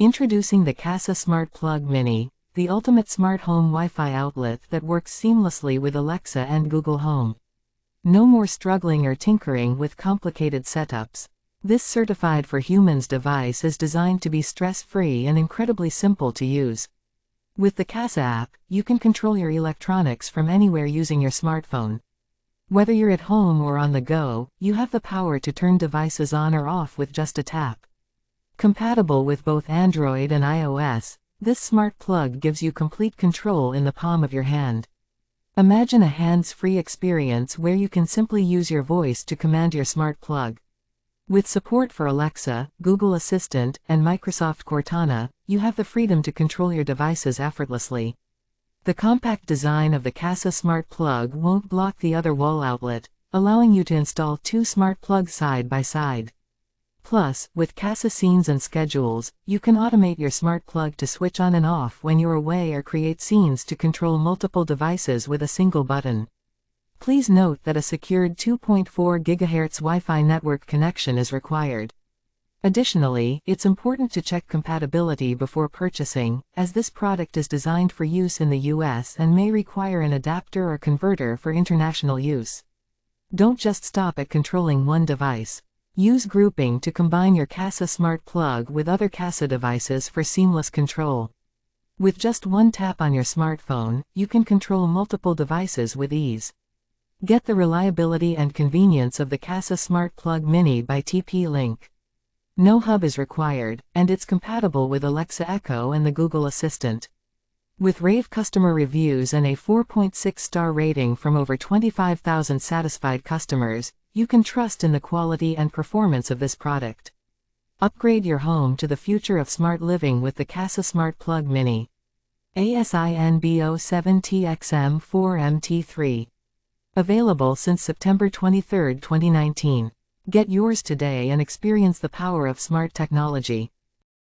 Introducing the Kasa Smart Plug Mini, the ultimate smart home Wi-Fi outlet that works seamlessly with Alexa and Google Home. No more struggling or tinkering with complicated setups. This certified for humans device is designed to be stress-free and incredibly simple to use. With the Kasa app, you can control your electronics from anywhere using your smartphone. Whether you're at home or on the go, you have the power to turn devices on or off with just a tap. Compatible with both Android and iOS, this smart plug gives you complete control in the palm of your hand. Imagine a hands-free experience where you can simply use your voice to command your smart plug. With support for Alexa, Google Assistant, and Microsoft Cortana, you have the freedom to control your devices effortlessly. The compact design of the Kasa Smart Plug won't block the other wall outlet, allowing you to install two smart plugs side by side. Plus, with Kasa Scenes and Schedules, you can automate your smart plug to switch on and off when you're away or create scenes to control multiple devices with a single button. Please note that a secured 2.4 GHz Wi-Fi network connection is required. Additionally, it's important to check compatibility before purchasing, as this product is designed for use in the US and may require an adapter or converter for international use. Don't just stop at controlling one device. Use grouping to combine your Kasa Smart Plug with other Kasa devices for seamless control. With just one tap on your smartphone, you can control multiple devices with ease. Get the reliability and convenience of the Kasa Smart Plug Mini by TP-Link. No hub is required, and it's compatible with Alexa Echo and the Google Assistant. With rave customer reviews and a 4.6-star rating from over 25,000 satisfied customers, you can trust in the quality and performance of this product. Upgrade your home to the future of smart living with the Kasa Smart Plug Mini. ASIN B07TXM4MT3. Available since September 23, 2019. Get yours today and experience the power of smart technology.